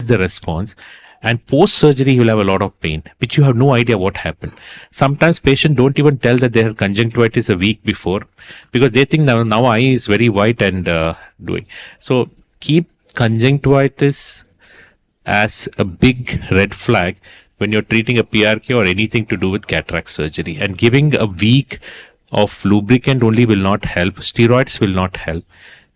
the response. And post-surgery, you will have a lot of pain, which you have no idea what happened. Sometimes patients don't even tell that they had conjunctivitis a week before because they think now eye is very white and doing. So keep conjunctivitis as a big red flag when you're treating a PRK or anything to do with cataract surgery. And giving a week of lubricant only will not help. Steroids will not help.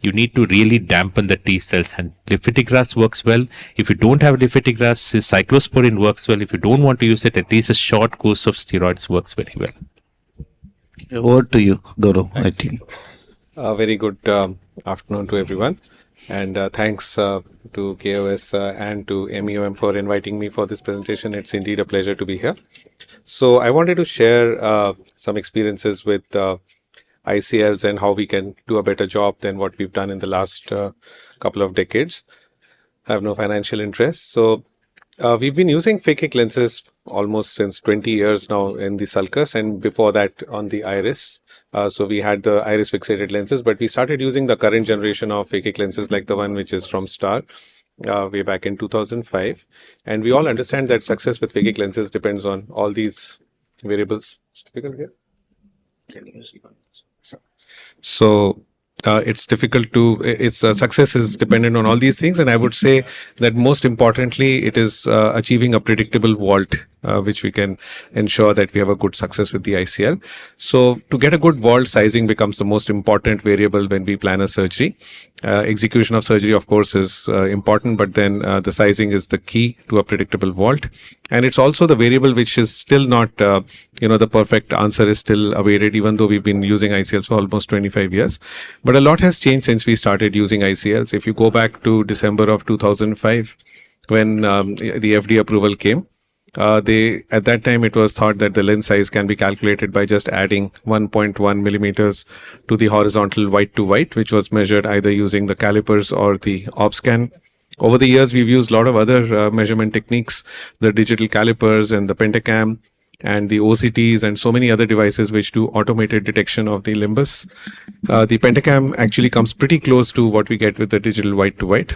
You need to really dampen the T cells, and lifitegrast works well. If you don't have lifitegrast, cyclosporin works well. If you don't want to use it, at least a short course of steroids works very well. Over to you, Gaurav. I think. Very good afternoon to everyone. And thanks to KOS and to MEOM for inviting me for this presentation. It's indeed a pleasure to be here. So I wanted to share some experiences with ICLs and how we can do a better job than what we've done in the last couple of decades. I have no financial interest. So we've been using phakic lenses almost since 20 years now in the sulcus, and before that on the iris. So we had the iris fixated lenses, but we started using the current generation of phakic lenses like the one which is from Star way back in 2005. And we all understand that success with phakic lenses depends on all these variables. So it's difficult to, its success is dependent on all these things. And I would say that most importantly, it is achieving a predictable vault, which we can ensure that we have a good success with the ICL. So to get a good vault, sizing becomes the most important variable when we plan a surgery. Execution of surgery, of course, is important, but then the sizing is the key to a predictable vault. And it's also the variable which is still not, the perfect answer is still awaited, even though we've been using ICLs for almost 25 years. But a lot has changed since we started using ICLs. If you go back to December of 2005, when the FDA approval came, at that time it was thought that the lens size can be calculated by just adding 1.1 millimeters to the horizontal white to white, which was measured either using the calipers or the OBSCAN. Over the years, we've used a lot of other measurement techniques, the digital calipers and the pentacam and the OCTs and so many other devices which do automated detection of the limbus. The pentacam actually comes pretty close to what we get with the digital white to white.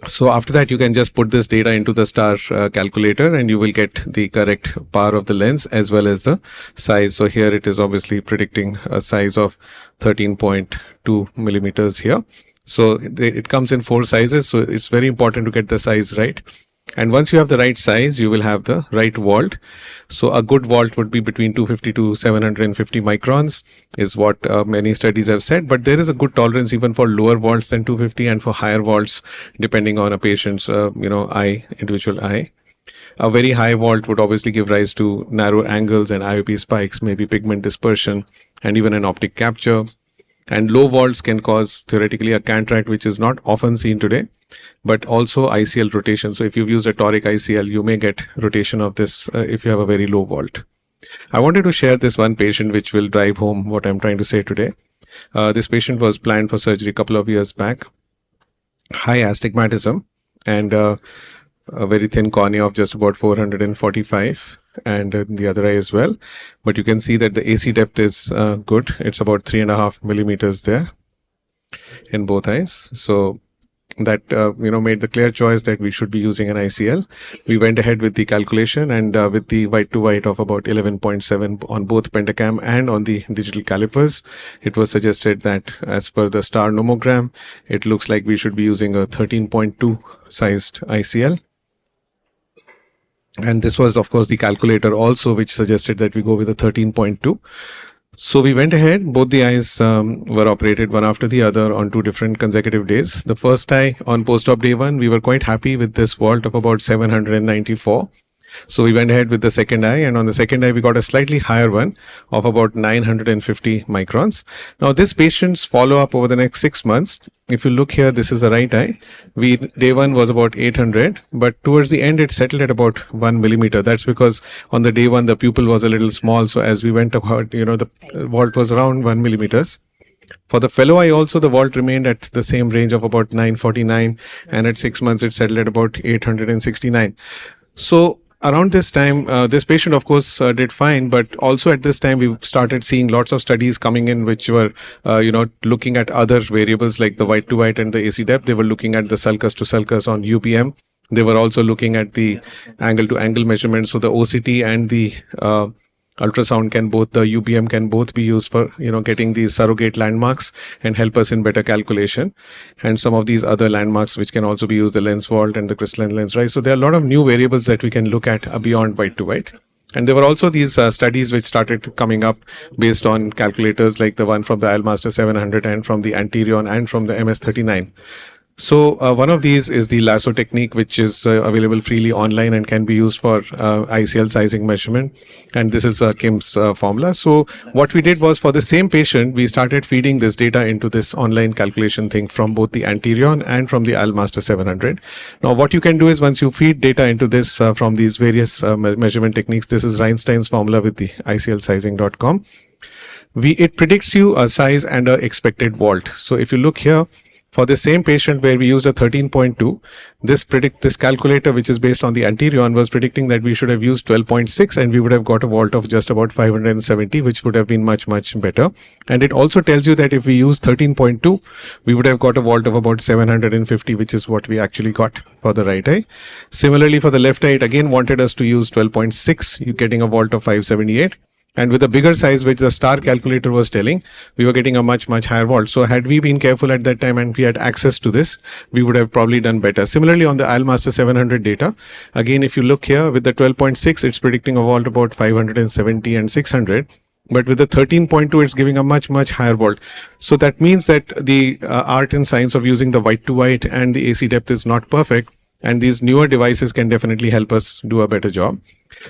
So after that, you can just put this data into the Star calculator and you will get the correct power of the lens as well as the size. So here it is obviously predicting a size of 13.2 millimeters here. So it comes in 4 sizes. So it's very important to get the size right. And once you have the right size, you will have the right vault. So a good vault would be between 250 to 750 microns is what many studies have said. But there is a good tolerance even for lower vaults than 250 and for higher vaults, depending on a patient's, individual eye. A very high vault would obviously give rise to narrow angles and IOP spikes, maybe pigment dispersion, and even an optic capture. And low vaults can cause theoretically a cataract, which is not often seen today, but also ICL rotation. So if you've used a toric ICL, you may get rotation of this if you have a very low vault. I wanted to share this one patient which will drive home what I'm trying to say today. This patient was planned for surgery a couple of years back. High astigmatism and a very thin cornea of just about 445. And the other eye as well, but you can see that the AC depth is good. It's about 3.5 millimeters there in both eyes. So that made the clear choice that we should be using an ICL. We went ahead with the calculation, and with the white to white of about 11.7 on both pentacam and on the digital calipers, it was suggested that as per the Star nomogram, it looks like we should be using a 13.2 sized ICL. And this was, of course, the calculator also, which suggested that we go with a 13.2. So we went ahead. Both the eyes were operated one after the other on 2 different consecutive days. The first eye on post-op day 1, we were quite happy with this vault of about 794. So we went ahead with the second eye, and on the second eye, we got a slightly higher one of about 950 microns. Now, this patient's follow-up over the next 6 months, if you look here, this is the right eye. Day 1 was about 800, but towards the end, it settled at about 1 millimeter. That's because on the day 1, the pupil was a little small. So as we went about, the vault was around 1 millimeters. For the fellow eye also, the vault remained at the same range of about 949, and at 6 months, it settled at about 869. So around this time, this patient, of course, did fine, but also at this time, we started seeing lots of studies coming in which were, looking at other variables like the white to white and the AC depth. They were looking at the sulcus to sulcus on UPM They were also looking at the angle to angle measurements. So the OCT and the ultrasound can both, the UBM can both be used for, getting these surrogate landmarks and help us in better calculation. And some of these other landmarks which can also be used, the lens vault and the crystalline lens, right? So there are a lot of new variables that we can look at beyond white to white. And there were also these studies which started coming up based on calculators like the one from the ILMaster 700 and from the Anterion and from the MS39. So one of these is the lasso technique, which is available freely online and can be used for ICL sizing measurement. And this is Kim's formula. So what we did was, for the same patient, we started feeding this data into this online calculation thing from both the Anterion and from the ILMaster 700. Now what you can do is, once you feed data into this from these various measurement techniques, this is Reinstein's formula with the ICLsizing.com. It predicts you a size and a expected vault. So if you look here, for the same patient where we used a 13.2, this calculator, which is based on the Anterion, was predicting that we should have used 12.6 and we would have got a vault of just about 570, which would have been much, much better. And it also tells you that if we use 13.2, we would have got a vault of about 750, which is what we actually got for the right eye. Similarly, for the left eye, it again wanted us to use 12.6, you're getting a vault of 578. And with a bigger size, which the star calculator was telling, we were getting a much, much higher vault. So had we been careful at that time and we had access to this, we would have probably done better. Similarly, on the ILMaster 700 data, again, if you look here with the 12.6, it's predicting a vault about 570 and 600. But with the 13.2, it's giving a much, much higher vault. So that means that the art and science of using the white to white and the AC depth is not perfect. And these newer devices can definitely help us do a better job.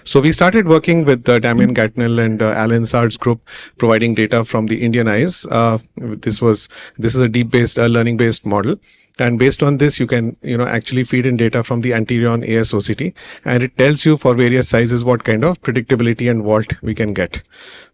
So we started working with Damien Gatnell and Alan Sard's group, providing data from the Indian eyes. This is a deep-based learning-based model. And based on this, you can, actually feed in data from the Anterion ASOCT, and it tells you for various sizes what kind of predictability and vault we can get.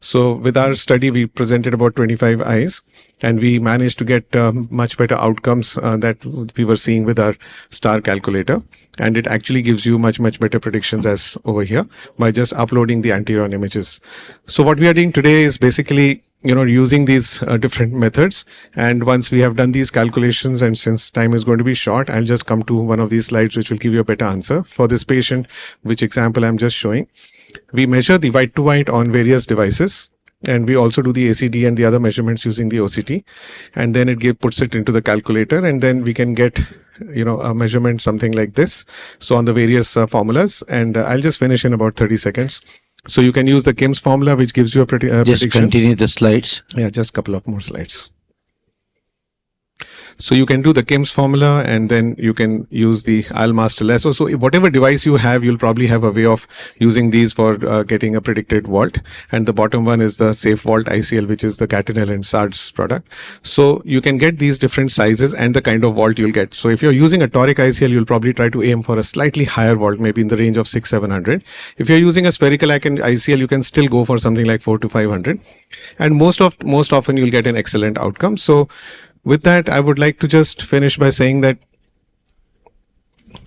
So with our study, we presented about 25 eyes, and we managed to get much better outcomes that we were seeing with our star calculator. And it actually gives you much, much better predictions as over here by just uploading the Anterion images. So what we are doing today is basically using these different methods. And once we have done these calculations, and since time is going to be short, I'll just come to one of these slides which will give you a better answer. For this patient, which example I'm just showing, we measure the white to white on various devices. And we also do the ACD and the other measurements using the OCT. And then it puts it into the calculator, and then we can get a measurement something like this. So on the various formulas, and I'll just finish in about 30 seconds. So you can use the Kim's formula, which gives you a Just prediction. continue the slides. Yeah, just a couple of more slides. So you can do the Kim's formula, and then you can use the ILMaster lasso. So whatever device you have, you'll probably have a way of using these for getting a predicted vault. And the bottom one is the Safe Vault ICL, which is the Gatnell and Sard's product. So you can get these different sizes and the kind of vault you'll get. So if you're using a toric ICL, you'll probably try to aim for a slightly higher vault, maybe in the range of 600-700. If you're using a spherical ICL, you can still go for something like 400 to 500. And most often you'll get an excellent outcome. So with that, I would like to just finish by saying that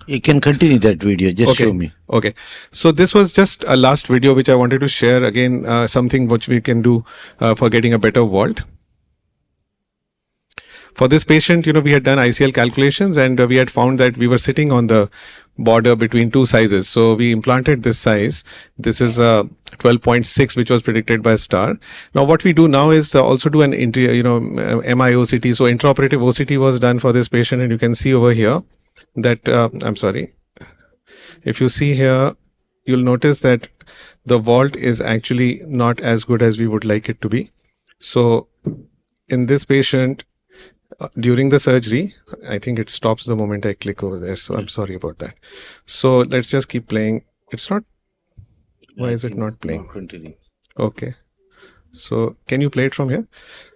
You can continue that video. Just show me. Okay. So this was just a last video which I wanted to share. Again, something which we can do for getting a better vault. For this patient, we had done ICL calculations, and we had found that we were sitting on the border between two sizes. So we implanted this size. This is 12.6, which was predicted by star. Now what we do now is also do an MIOCT. So intraoperative OCT was done for this patient, and you can see over here that if you see here, you'll notice that the vault is actually not as good as we would like it to be. So in this patient, during the surgery, I think it stops the moment I click over there. So I'm sorry about that. So let's just keep playing. It's not. Why is it not playing? Okay. So can you play it from here?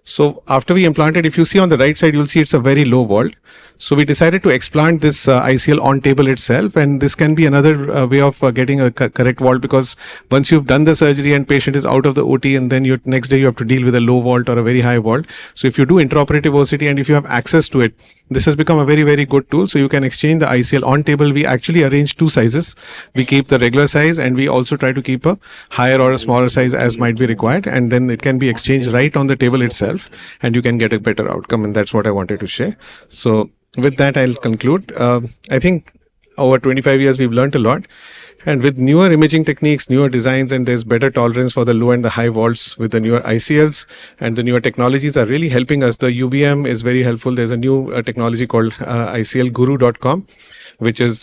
So after we implanted, if you see on the right side, you'll see it's a very low vault. So we decided to explant this ICL on table itself, and this can be another way of getting a correct vault, because once you've done the surgery and patient is out of the OT, and then next day you have to deal with a low vault or a very high vault. So if you do intraoperative OCT and if you have access to it, this has become a very, very good tool. So you can exchange the ICL on table. We actually arrange two sizes. We keep the regular size, and we also try to keep a higher or a smaller size as might be required. And then it can be exchanged right on the table itself, and you can get a better outcome. And that's what I wanted to share. So with that, I'll conclude. I think over 25 years, we've learned a lot. And with newer imaging techniques, newer designs, and there's better tolerance for the low and the high vaults with the newer ICLs, and the newer technologies are really helping us. The UBM is very helpful. There's a new technology called ICLguru.com, which is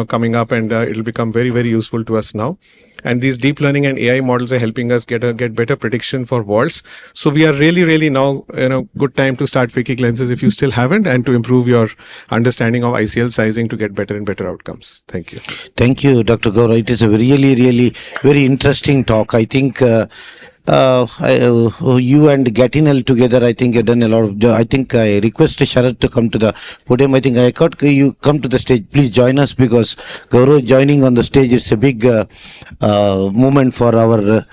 coming up, and it'll become very, very useful to us now. And these deep learning and AI models are helping us get better prediction for vaults. So we are really now good time to start phakic lenses if you still haven't, and to improve your understanding of ICL sizing to get better and better outcomes. Thank you. Thank you, Dr. Gaurav. It is a really very interesting talk. I think you and Gatinel together, I think you've done a lot of. I think I request Sharath to come to the podium. I think I got you come to the stage. Please join us, because Gaurav joining on the stage is a big movement for our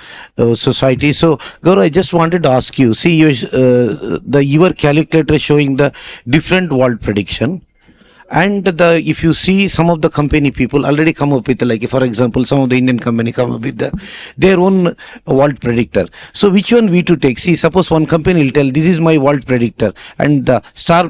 society. So Gaurav, I just wanted to ask you. See, your calculator showing the different vault prediction. And if you see, some of the company people already come up with, like, for example, some of the Indian company come up with their own vault predictor. So which one we to take? See, suppose one company will tell, this is my vault predictor, and the star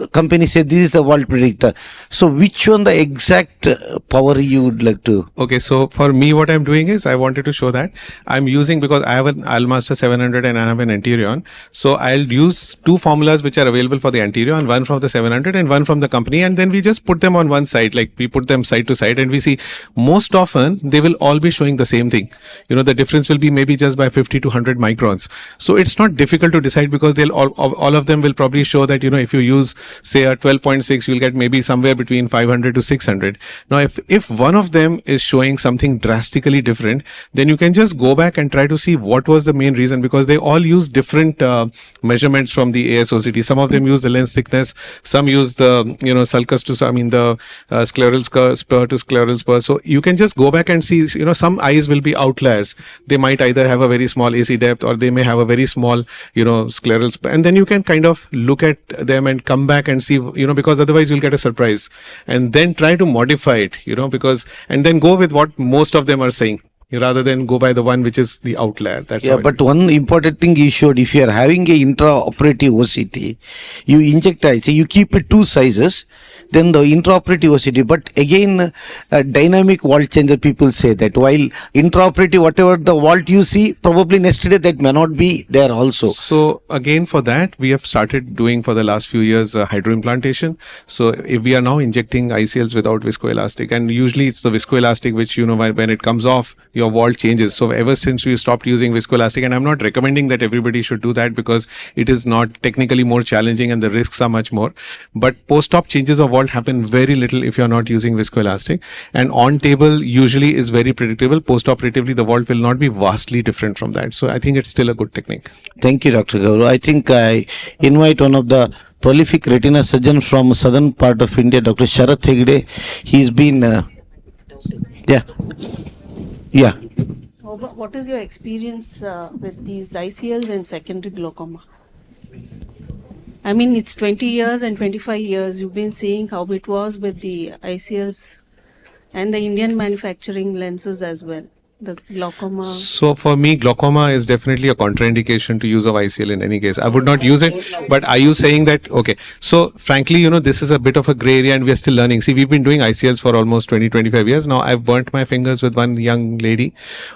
company say, this is the vault predictor. So which one the exact power you would like to? Okay, so for me, what I'm doing is I wanted to show that I'm using, because I have an Almaster 700 and I have an Anterion. So I'll use two formulas which are available for the Anterion, one from the 700 and one from the company. And then we just put them on one side, like we put them side to side, and we see most often they will all be showing the same thing. The difference will be maybe just by 50 to 100 microns. So it's not difficult to decide, because they'll all of them will probably show that, if you use, say, a 12.6, you'll get maybe somewhere between 500 to 600. Now, if one of them is showing something drastically different, then you can just go back and try to see what was the main reason, because they all use different measurements from the ASOCT. Some of them use the lens thickness, some use the, sulcus to, the scleral spur to scleral spur. So you can just go back and see, some eyes will be outliers. They might either have a very small AC depth, or they may have a very small, scleral spur. And then you can kind of look at them and come back and see, because otherwise you'll get a surprise, and then try to modify it, and then go with what most of them are saying, rather than go by the one which is the outlier. That's but one important thing you showed, if you are having a intraoperative OCT, you inject IC, you keep it two sizes, then the intraoperative OCT. But again, dynamic vault changer, people say that while intraoperative, whatever the vault you see, probably next day that may not be there also. So again, for that, we have started doing for the last few years hydroimplantation. So if we are now injecting ICLs without viscoelastic, and usually it's the viscoelastic which, when it comes off, your vault changes. So ever since we stopped using viscoelastic, and I'm not recommending that everybody should do that, because it is not technically more challenging and the risks are much more. But post-op changes of vault happen very little if you're not using viscoelastic. And on table usually is very predictable. Post-operatively, the vault will not be vastly different from that. So I think it's still a good technique. Thank you, Dr. Gaurav. I think I invite one of the prolific retina surgeons from southern part of India, Dr. Sharath Hegde. He's been, Yeah. What is your experience with these ICLs and secondary glaucoma? I mean, it's 20 years and 25 years. You've been seeing how it was with the ICLs and the Indian manufacturing lenses as well. The glaucoma. So for me, glaucoma is definitely a contraindication to use of ICL in any case. I would not use it. But are you saying that, okay, so frankly, this is a bit of a gray area and we are still learning. See, we've been doing ICLs for almost 20-25 years. Now I've burnt my fingers with one young lady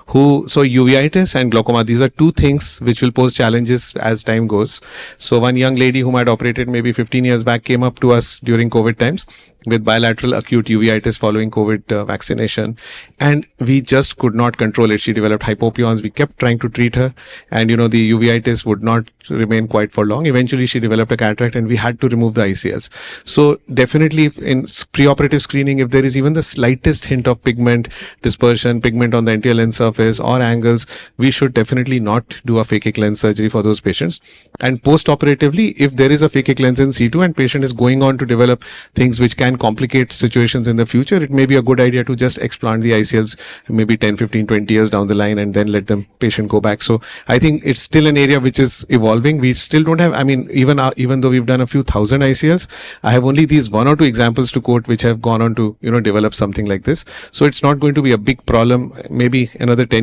so uveitis and glaucoma, these are two things which will pose challenges as time goes. So one young lady whom I'd operated maybe 15 years back came up to us during COVID times with bilateral acute uveitis following COVID vaccination, and we just could not control it. She developed hypopions. We kept trying to treat her, and the uveitis would not remain quite for long. Eventually she developed a cataract and we had to remove the ICLs. So definitely in preoperative screening, if there is even the slightest hint of pigment dispersion, pigment on the anterior lens surface or angles, we should definitely not do a phakic lens surgery for those patients. And post-operatively, if there is a phakic lens in situ and patient is going on to develop things which can complicate situations in the future, it may be a good idea to just explant the ICLs maybe 10, 15, 20 years down the line and then let the patient go back. So I think it's still an area which is evolving. We still don't have, even though we've done a few thousand ICLs, I have only these one or two examples to quote which have gone on to, develop something like this. So it's not going to be a big problem. Maybe another 10 years